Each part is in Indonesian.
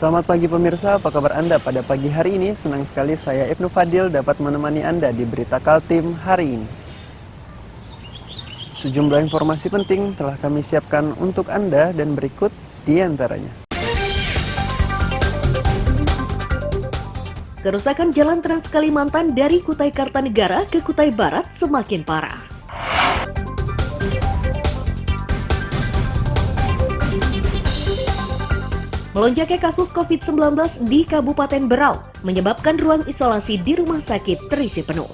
Selamat pagi pemirsa, apa kabar Anda pada pagi hari ini? Senang sekali saya Ibnu Fadil dapat menemani Anda di Berita Kaltim hari ini. Sejumlah informasi penting telah kami siapkan untuk Anda dan berikut di antaranya. Kerusakan jalan Trans Kalimantan dari Kutai Kartanegara ke Kutai Barat semakin parah. Melonjaknya kasus COVID-19 di Kabupaten Berau menyebabkan ruang isolasi di rumah sakit terisi penuh.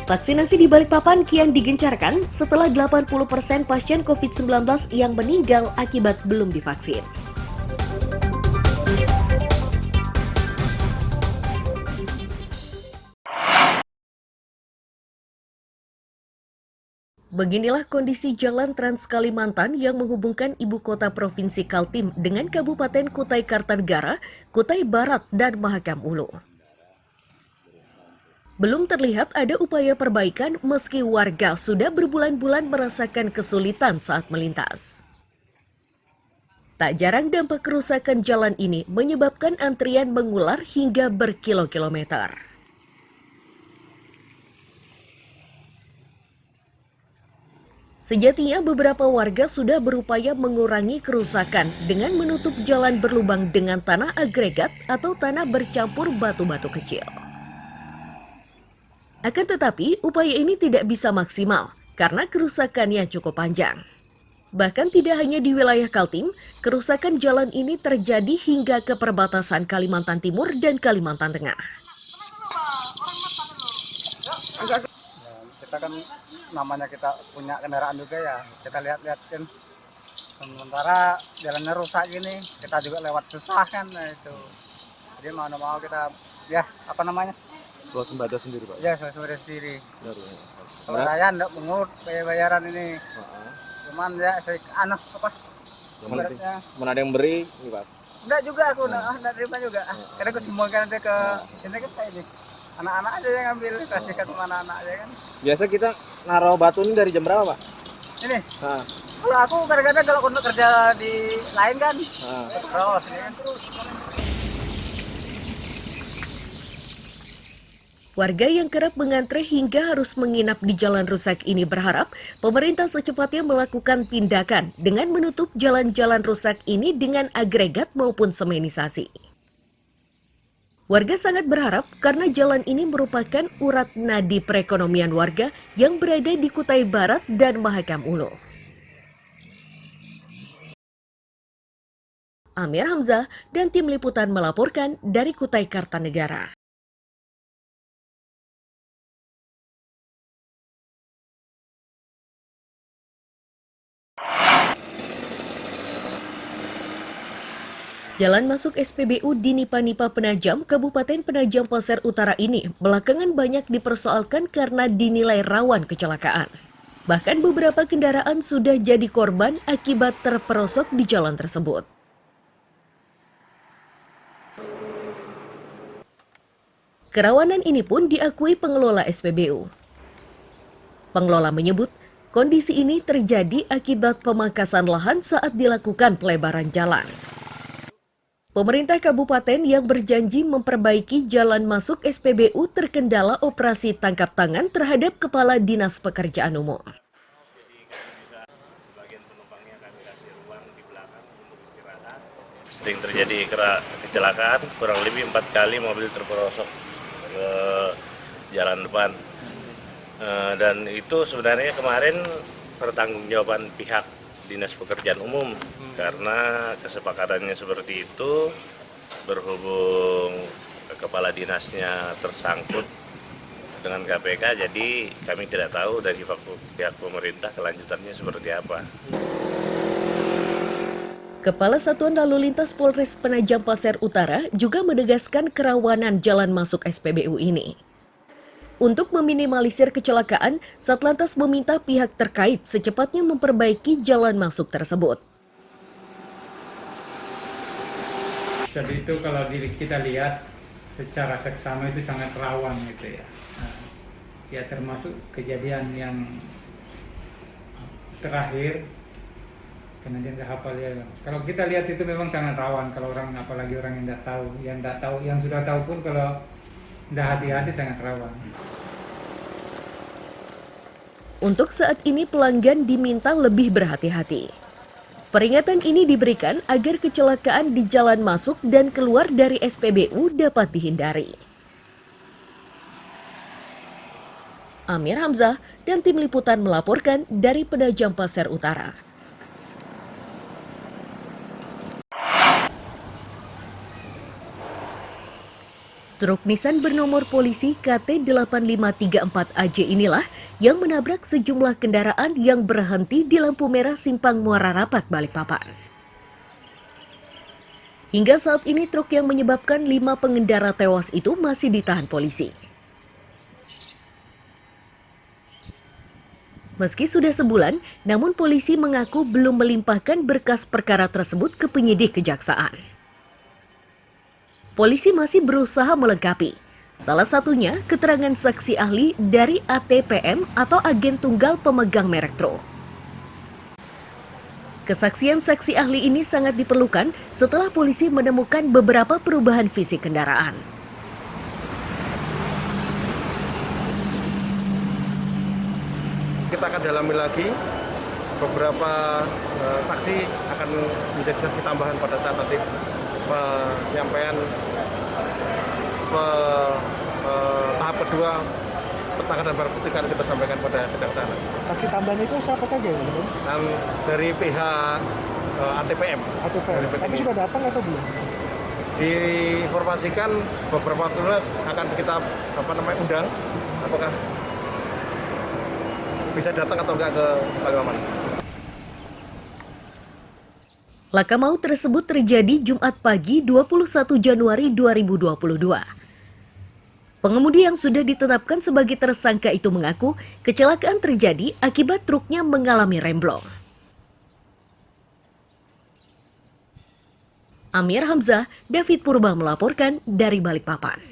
Vaksinasi di Balikpapan kian digencarkan setelah 80% pasien COVID-19 yang meninggal akibat belum divaksin. Beginilah kondisi jalan Trans Kalimantan yang menghubungkan ibu kota provinsi Kaltim dengan Kabupaten Kutai Kartanegara, Kutai Barat, dan Mahakam Ulu. Belum terlihat ada upaya perbaikan meski warga sudah berbulan-bulan merasakan kesulitan saat melintas. Tak jarang dampak kerusakan jalan ini menyebabkan antrian mengular hingga berkilo-kilometer. Sejatinya beberapa warga sudah berupaya mengurangi kerusakan dengan menutup jalan berlubang dengan tanah agregat atau tanah bercampur batu-batu kecil. Akan tetapi, upaya ini tidak bisa maksimal karena kerusakannya cukup panjang. Bahkan tidak hanya di wilayah Kaltim, kerusakan jalan ini terjadi hingga ke perbatasan Kalimantan Timur dan Kalimantan Tengah. Kita kan namanya kita punya kendaraan juga ya, kita lihat-lihat kan sementara jalannya rusak gini, kita juga lewat susah kan, nah itu jadi mau kita ya apa namanya Swasembada sendiri Pak? ya swasembada sendiri. Kalau Nah, saya enggak mengut bayaran ini, cuman ya saya apa yang penting ibaratnya mana ada yang beri ini Pak? enggak juga aku enggak terima juga, karena aku sembunyikan nanti ke ini kan kayak ini anak-anak aja yang ngambil, kasihkan sama anak-anak aja kan. Biasa kita naruh batu ini dari jam berapa Pak? Ini Nah, kalau aku kadang-kadang kalau untuk kerja di lain kan terus ini kan. Warga yang kerap mengantre hingga harus menginap di jalan rusak ini berharap pemerintah secepatnya melakukan tindakan dengan menutup jalan-jalan rusak ini dengan agregat maupun semenisasi. Warga sangat berharap karena jalan ini merupakan urat nadi perekonomian warga yang berada di Kutai Barat dan Mahakam Ulu. Amir Hamzah dan tim liputan melaporkan dari Kutai Kartanegara. Jalan masuk SPBU di Nipa-Nipa Penajam, Kabupaten Penajam Pasir Utara ini belakangan banyak dipersoalkan karena dinilai rawan kecelakaan. Bahkan beberapa kendaraan sudah jadi korban akibat terperosok di jalan tersebut. Kerawanan ini pun diakui pengelola SPBU. Pengelola menyebut kondisi ini terjadi akibat pemangkasan lahan saat dilakukan pelebaran jalan. Pemerintah kabupaten yang berjanji memperbaiki jalan masuk SPBU terkendala operasi tangkap tangan terhadap Kepala Dinas Pekerjaan Umum. Sebagian penumpangnya kami kasih ruang di belakang untuk istirahat. Sering terjadi kecelakaan, kurang lebih 4 kali mobil terperosok ke jalan depan. Dan itu sebenarnya kemarin pertanggungjawaban pihak Dinas Pekerjaan Umum karena kesepakatannya seperti itu, berhubung kepala dinasnya tersangkut dengan KPK, jadi kami tidak tahu dari pihak pemerintah kelanjutannya seperti apa. Kepala Satuan Lalu Lintas Polres Penajam Pasir Utara juga menegaskan kerawanan jalan masuk SPBU ini. Untuk meminimalisir kecelakaan, Satlantas meminta pihak terkait secepatnya memperbaiki jalan masuk tersebut. Jadi itu kalau kita lihat secara seksama itu sangat rawan gitu ya. Ya termasuk kejadian yang terakhir karena dia nggak hafal ya. Kalau kita lihat itu memang sangat rawan kalau orang, apalagi orang yang tidak tahu, yang sudah tahu pun kalau tidak hati-hati sangat rawan. Untuk saat ini pelanggan diminta lebih berhati-hati. Peringatan ini diberikan agar kecelakaan di jalan masuk dan keluar dari SPBU dapat dihindari. Amir Hamzah dan tim liputan melaporkan dari Penajam Pasir Utara. Truk Nissan bernomor polisi KT8534AJ inilah yang menabrak sejumlah kendaraan yang berhenti di lampu merah Simpang Muara Rapak, Balikpapan. Hingga saat ini truk yang menyebabkan 5 pengendara tewas itu masih ditahan polisi. Meski sudah sebulan, namun polisi mengaku belum melimpahkan berkas perkara tersebut ke penyidik kejaksaan. Polisi masih berusaha melengkapi. Salah satunya keterangan saksi ahli dari ATPM atau agen tunggal pemegang merek truk. Kesaksian saksi ahli ini sangat diperlukan setelah polisi menemukan beberapa perubahan fisik kendaraan. Kita akan dalami lagi, beberapa saksi akan menjadi saksi tambahan pada saat nanti penyampaian tahap kedua tersangka dan barang bukti akan kita sampaikan pada kejaksaan. Saksi tambahan itu siapa saja? Dan dari pihak ATPM. Tapi sudah datang atau belum? Diinformasikan beberapa waktu akan kita undang, apakah bisa datang atau enggak ke Palimanan. Laka maut tersebut terjadi Jumat pagi 21 Januari 2022. Pengemudi yang sudah ditetapkan sebagai tersangka itu mengaku kecelakaan terjadi akibat truknya mengalami remblong. Amir Hamzah, David Purba melaporkan dari Balikpapan.